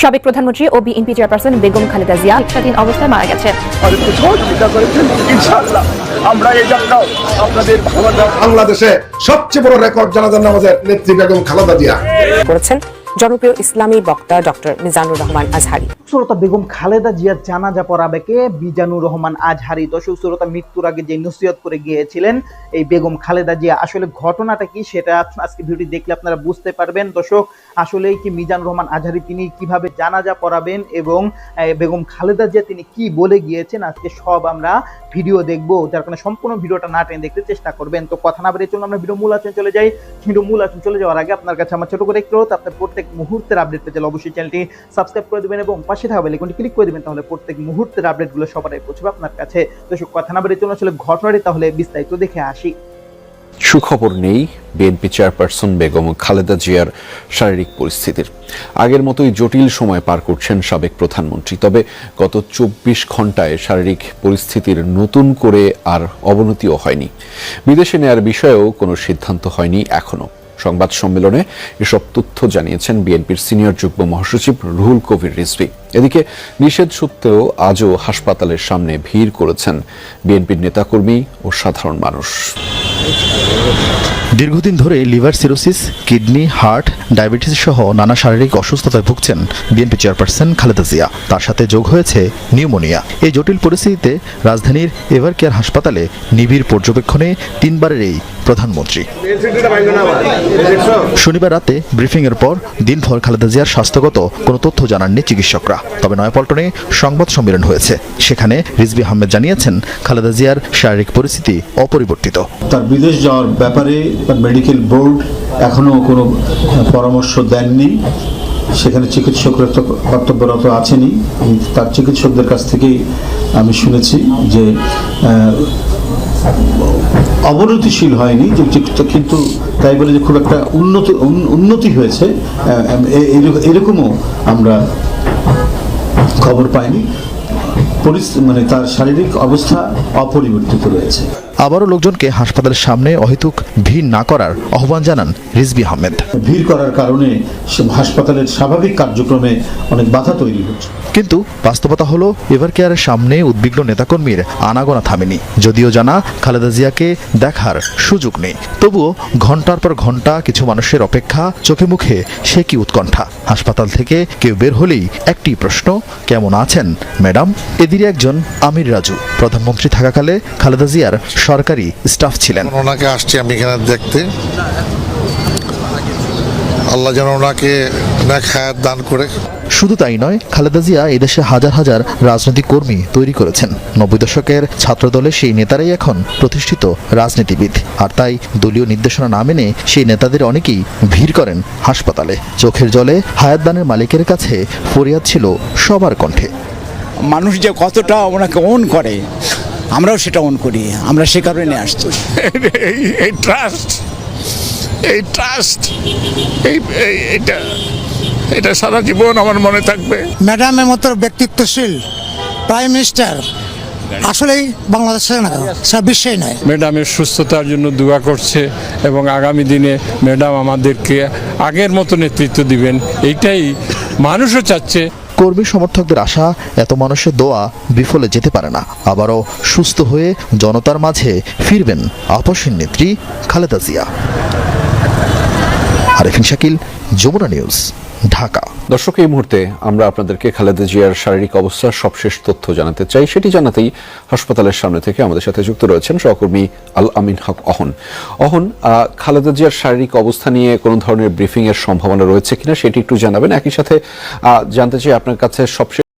সাবেক প্রধানমন্ত্রী ও BNP chairperson Begum Khaleda Zia চিকিৎসাধীন অবস্থায় মারা গেছেন। আমরা এই যাত্রাও আপনাদের বাংলাদেশে সবচেয়ে বড় রেকর্ড জানাজার নামাজের নেত্রী বেগম খালেদা জিয়া করেছেন জনপ্রিয় ইসলামী বক্তা ডক্টর মিজানুর রহমান আজহারি। শ্রোতা বেগম খালেদা জিয়ার জানাজা পড়াবেকে মিজানুর রহমান আজহারি দর্শক শ্রোতা মৃত্যুর আগে যে নসিহত করে গিয়েছিলেন এই বেগম খালেদা জিয়া, আসলে ঘটনাটা কি সেটা আজকে ভিডিও দেখলে আপনারা বুঝতে পারবেন। দর্শক আসলে কি মিজানুর রহমান আজহারি তিনি কিভাবে জানাজা পড়াবেন এবং বেগম খালেদা জিয়া তিনি কি বলে গিয়েছেন আজকে সব আমরা ভিডিও দেখবো, যার কারণে সম্পূর্ণ ভিডিওটা না টেনে দেখতে চেষ্টা করবেন। তো কথা না বেরিয়ে চলুন আমরা ভিডিও মূল আলোচনায় চলে যাই। ভিডিও মূল আলোচনা চলে যাওয়ার আগে আপনার কাছে আমার ছোট করে একটু আপনার প্রত্যেক মুহূর্তের আপডেট পেতে অবশ্যই চ্যানেলটি সাবস্ক্রাইব করে দেবেন এবং পাশে থাকা বেল আইকনটি ক্লিক করে দেবেন, তাহলে প্রত্যেক মুহূর্তের আপডেটগুলো সবার আগে পৌঁছবে আপনার কাছে। দর্শক কথা না বেরিয়ে চলুন আসলে ঘটনাটি তাহলে বিস্তারিত দেখে আসি। সুখবর নেই বিএনপি চেয়ারপারসন বেগম খালেদা জিয়ার শারীরিক পরিস্থিতির। আগের মতোই জটিল সময় পার করছেন সাবেক প্রধানমন্ত্রী, তবে গত 24 ঘন্টায় শারীরিক পরিস্থিতির নতুন করে আর অবনতিও হয়নি। বিদেশে নেয়ার বিষয়েও কোনো সিদ্ধান্ত হয়নি এখনো। সংবাদ সম্মেলনে এসব তথ্য জানিয়েছেন বিএনপির সিনিয়র যুগ্ম মহাসচিব রুহুল কবির রিজভী। এদিকে নিষেধ সত্ত্বেও আজও হাসপাতালের সামনে ভিড় করেছেন বিএনপির নেতাকর্মী ও সাধারণ মানুষ। দীর্ঘদিন ধরে liver cirrhosis, kidney, heart, diabetes সহ নানা শারীরিক অসুস্থতায় ভুগছেন বিএনপি চেয়ারপারসন খালেদা জিয়া। তার সাথে যোগ হয়েছে নিউমোনিয়া। এই জটিল পরিস্থিতিতে রাজধানীর এভার কেয়ার হাসপাতালে নিবিড় পর্যবেক্ষণে 3 বারের এই প্রধানমন্ত্রী। শনিবার রাতে ব্রিফিংয়ের পর দিনভর খালেদা জিয়ার স্বাস্থ্যগত কোনো তথ্য জানাননি চিকিৎসকরা। তবে নয়াপল্টনে সংবাদ সম্মেলন হয়েছে, সেখানে রিজভী আহমেদ জানিয়েছেন খালেদা জিয়ার শারীরিক পরিস্থিতি অপরিবর্তিত। তার বিদেশ যাওয়ার ব্যাপারে মেডিকেল বোর্ড এখনো কোনো পরামর্শ দেননি। সেখানে চিকিৎসকরা তো কর্তব্যরত আছেনই। তার চিকিৎসকদের কাছ থেকেই আমি শুনেছি যে অবনতিশীল হয়নি, কিন্তু তাই বলে যে খুব একটা উন্নতি হয়েছে এরকমও আমরা খবর পাইনি। মানে তার শারীরিক অবস্থা অপরিবর্তিত রয়েছে। আবারও লোকজনকে হাসপাতালের সামনে অহেতুক ভিড় না করার আহ্বান জানান রিজভী আহমেদ। ভিড় করার কারণে হাসপাতালের স্বাভাবিক কার্যক্রমে অনেক বাধা তৈরি হচ্ছে। কিন্তু বাস্তবতা হলো এভার কেয়ারের সামনে উদ্বিগ্ন নেতাকর্মীর আনাগোনা থামেনি। যদিও জানা খালেদা জিয়াকে দেখার সুযোগ নেই, তবুও ঘন্টার পর ঘন্টা কিছু মানুষের অপেক্ষা, চোখে মুখে সে কি উৎকণ্ঠা। হাসপাতাল থেকে কেউ বের হলেই একটি প্রশ্ন, কেমন আছেন ম্যাডাম? এদিকে একজন আমির রাজু প্রধানমন্ত্রী থাকাকালে খালেদা জিয়ার সরকারি স্টাফ ছিলেন। ওনাকে আসছি আমি এখানে দেখতে, আল্লাহ যেন ওনাকে নেক হায়াত দান করে। শুধু তাই নয়, খালেদা জিয়া এদেশে হাজার হাজার রাজনৈতিক কর্মী তৈরি করেছেন। 90 দশকের ছাত্রদলের সেই নেতারাই এখন প্রতিষ্ঠিত রাজনীতিবিদ। আর তাই দলীয় নির্দেশনা না মেনে সেই নেতাদের অনেকেই ভিড় করেন হাসপাতালে। চোখের জলে হায়াত দানের মালিকের কাছে ফরিয়াদ ছিল সবার কণ্ঠে। মানুষ যে কতটা ওনাকে অন করে, আমরাও সেটা অন করি, আমরা সে কারণে আসছি। এই ট্রাস্ট এটা সারা জীবন আমার মনে থাকবে। ম্যাডামের মতো ব্যক্তিত্বশীল প্রাইম মিনিস্টার আসলেই বাংলাদেশে না, সারা বিশ্বেই নয়। ম্যাডামের সুস্থতার জন্য দোয়া করছে এবং আগামী দিনে ম্যাডাম আমাদেরকে আগের মতো নেতৃত্ব দিবেন, এইটাই মানুষও চাচ্ছে। কর্মী সমর্থকদের আশা, এত মানুষের দোয়া বিফলে যেতে পারে না। আবারও সুস্থ হয়ে জনতার মাঝে ফিরবেন আপসীন নেত্রী খালেদা জিয়া। আরেফিন শাকিল, যমুনা নিউজ, ঢাকা। দর্শক, এই মুহূর্তে আমরা আপনাদেরকে খালেদা জিয়ার শারীরিক অবস্থার সবশেষ তথ্য জানাতে চাই। সেটি জানাতেই হাসপাতালের সামনে থেকে আমাদের সাথে যুক্ত রয়েছেন সহকর্মী আল আমিন হক অহন। খালেদা জিয়ার শারীরিক অবস্থা নিয়ে কোনো ধরনের ব্রিফিং এর সম্ভাবনা রয়েছে কিনা সেটি একটু জানাবেন। একই সাথে জানতে চাই আপনার কাছে সবশেষ